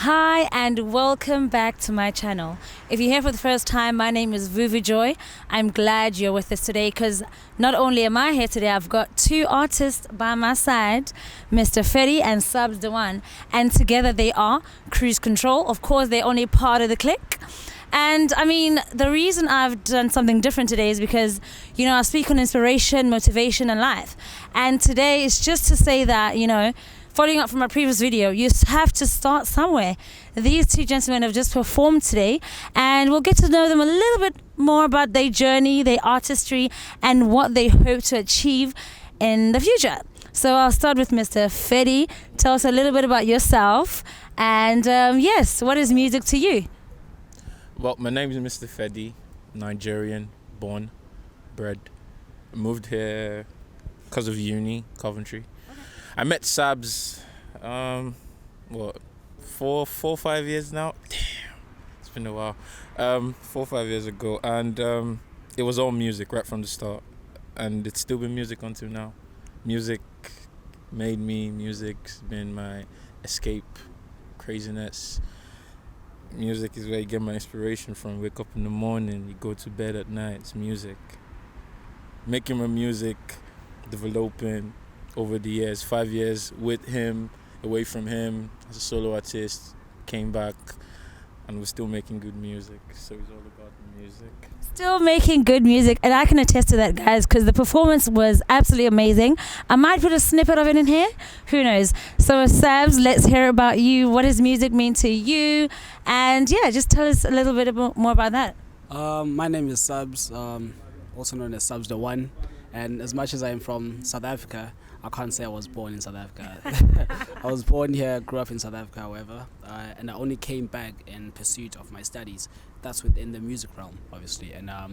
Hi and welcome back to my channel. If you're here for the first time, my name is Vuvu Joy. I'm glad you're with us today because not only am I here today, I've got two artists by my side, Mr. Fede and Subs the One, and together they are Cruise Control. Of course, they're only part of the clique. And I mean, the reason I've done something different today is because, I speak on inspiration, motivation, and life. And today is just to say that, following up from my previous video, you have to start somewhere. These two gentlemen have just performed today, and we'll get to know them a little bit more about their journey, their artistry, and what they hope to achieve in the future. So I'll start with Mr. Fede. Tell us a little bit about yourself, and yes, what is music to you? Well, my name is Mr. Fede, Nigerian, born, bred. Moved here because of uni, Coventry. I met Sabs, 5 years now? Damn, it's been a while. 4 or 5 years ago, and it was all music right from the start, and it's still been music until now. Music made me, music's been my escape, craziness. Music is where you get my inspiration from. Wake up in the morning, you go to bed at night, it's music. Making my music, developing over the years, 5 years with him, away from him as a solo artist, came back, and we're still making good music. So it's all about the music. Still making good music, and I can attest to that, guys, because the performance was absolutely amazing. I might put a snippet of it in here, who knows. So Sabs, let's hear about you. What does music mean to you? And yeah, just tell us a little bit more about that. My name is Subs, also known as Subs the One, and as much as I am from South Africa, I can't say I was born in South Africa. I was born here, grew up in South Africa, however, and I only came back in pursuit of my studies. That's within the music realm, obviously. And I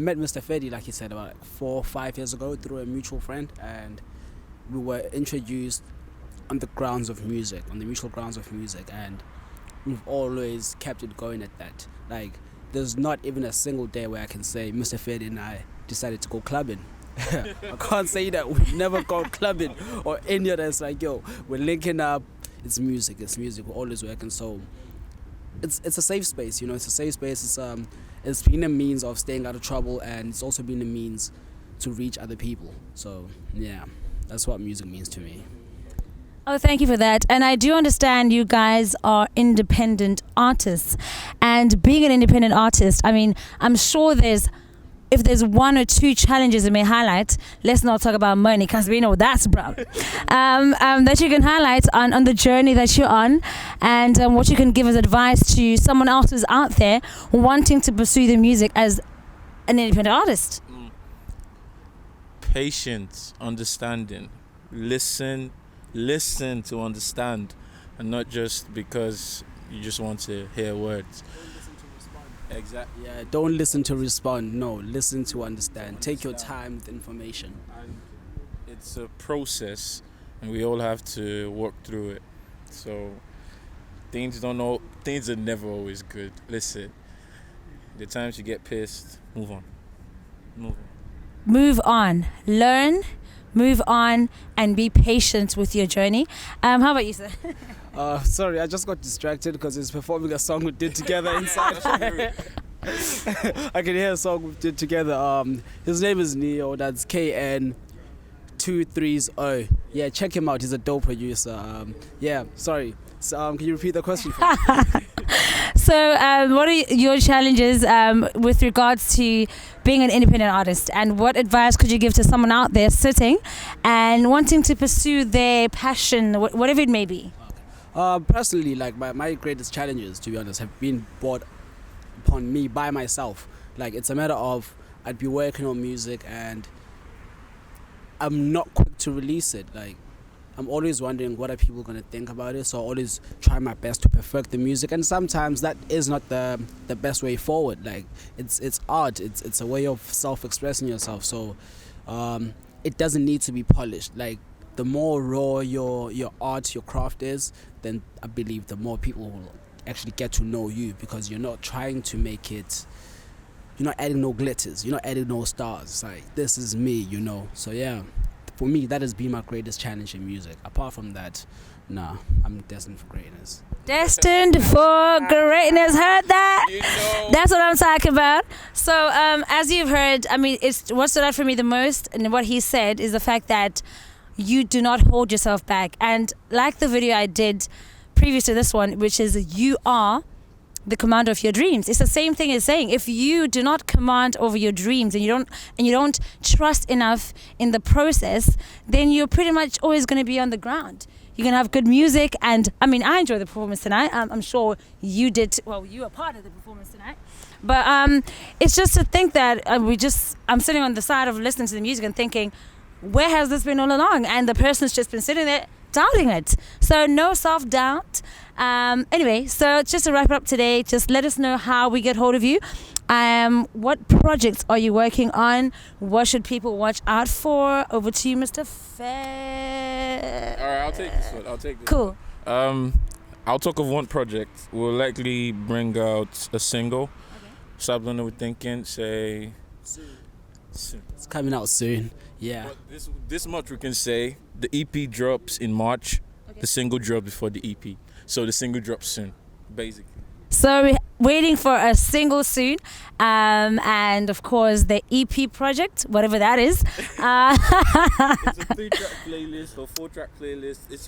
met Mr. Fede, like he said, about 4 or 5 years ago through a mutual friend, and we were introduced on the grounds of music, on the mutual grounds of music, and we've always kept it going at that. Like, there's not even a single day where I can say Mr. Fede and I decided to go clubbing. I can't say that we've never gone clubbing or any of that. It's like, yo, we're linking up. It's music. We're always working. So it's a safe space. It's a safe space. It's been a means of staying out of trouble, and it's also been a means to reach other people. So yeah, that's what music means to me. Oh, thank you for that. And I do understand you guys are independent artists, and being an independent artist, I mean, I'm sure if there's one or two challenges you may highlight, let's not talk about money because we know that's brown, that you can highlight on the journey that you're on, and what you can give as advice to someone else who's out there wanting to pursue the music as an independent artist. Patience, understanding, listen to understand, and not just because you just want to hear words. Exactly. Yeah, don't listen to respond. No, listen to understand. Take your time with information. And it's a process, and we all have to work through it. So things are never always good. Listen, the times you get pissed, move on. Move on. Learn, move on, and be patient with your journey. How about you, sir? Sorry, I just got distracted because he's performing a song we did together inside. I can hear a song we did together. His name is Neo. That's KN23O. Yeah, check him out. He's a dope producer. Yeah, sorry. So, can you repeat the question for me? So, what are your challenges with regards to being an independent artist, and what advice could you give to someone out there sitting and wanting to pursue their passion, whatever it may be? Personally, like my greatest challenges, to be honest, have been brought upon me by myself. Like, it's a matter of I'd be working on music and I'm not quick to release it. Like, I'm always wondering what are people going to think about it, so I always try my best to perfect the music, and sometimes that is not the best way forward. Like, it's art, it's a way of self-expressing yourself, so it doesn't need to be polished. Like, the more raw your art, your craft is, then I believe the more people will actually get to know you, because you're not trying to make it, you're not adding no glitters, you're not adding no stars. It's like, this is me, So yeah, for me, that has been my greatest challenge in music. Apart from that, No, I'm destined for greatness. Destined for greatness. Heard that? You know. That's what I'm talking about. So, as you've heard, I mean, it's what stood out for me the most, and what he said is the fact that you do not hold yourself back. And like the video I did previous to this one, which is you are the commander of your dreams. It's the same thing as saying if you do not command over your dreams and you don't trust enough in the process, then you're pretty much always going to be on the ground. You're going to have good music, and I mean, I enjoyed the performance tonight. I'm sure you did. Well, you were part of the performance tonight. But it's just to think that I'm sitting on the side of listening to the music and thinking, where has this been all along? And the person's just been sitting there doubting it. So no self-doubt. Anyway, so just to wrap it up today, just let us know how we get hold of you. What projects are you working on? What should people watch out for? Over to you, Mr. Fede. All right, I'll take this one. Cool. I'll talk of one project. We'll likely bring out a single. Okay. So we're thinking, say, Soon. It's coming out soon. Yeah. But this much we can say. The EP drops in March. Okay. The single drops before the EP. So the single drops soon, basically. So we're waiting for a single soon, and of course the EP project, whatever that is. It's a 3-track playlist or 4-track playlist. It's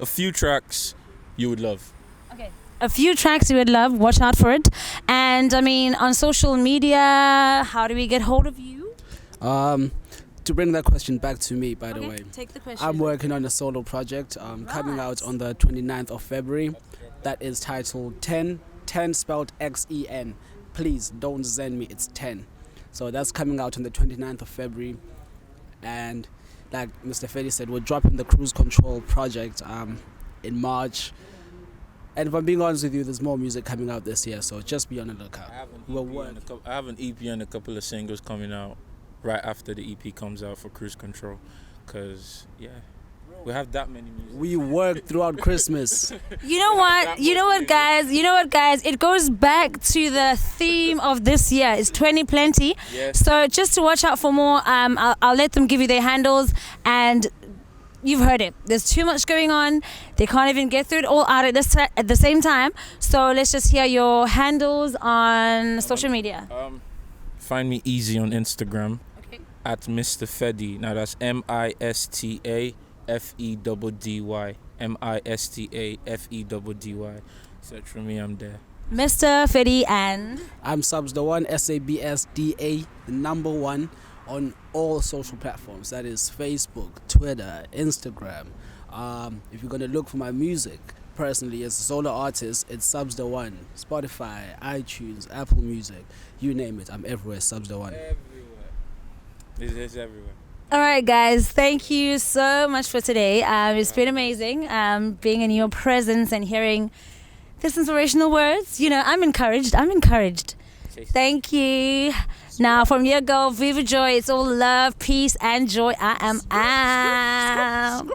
a few tracks you would love. Okay. A few tracks you would love. Watch out for it. And I mean, on social media, how do we get hold of you? To bring that question back to me, by the way, take the question. I'm working on a solo project coming out on the 29th of February. That is titled 10 spelled XEN. Please don't send me, it's 10. So that's coming out on the 29th of February. And like Mr. Fede said, we're dropping the Cruise Control project in March. And if I'm being honest with you, there's more music coming out this year, so just be on the lookout. I have an EP and a couple of singles coming out right after the EP comes out for Cruise Control, because we have that many music. We work throughout Christmas. You know what, guys? It goes back to the theme of this year. It's 20 Yes. So just to watch out for more, I'll let them give you their handles, and you've heard it. There's too much going on. They can't even get through it all out at the same time. So let's just hear your handles on social media. Find me easy on Instagram. Okay. At Mr. Fede. Now that's MISTAFEDDY. MISTAFEDDY. Search for me, I'm there. Mr. Fede, and I'm Subs the One, SABSDA, the number one on all social platforms. That is Facebook, Twitter, Instagram. If you're gonna look for my music, personally, as a solo artist, it's Subs the One. Spotify, iTunes, Apple Music, you name it. I'm everywhere. Subs the One. Everywhere. It's everywhere. all right, guys. Thank you so much for today. It's been amazing being in your presence and hearing these inspirational words. You know, I'm encouraged. Thank you. Now, from your girl, Viva Joy, it's all love, peace, and joy. I am out.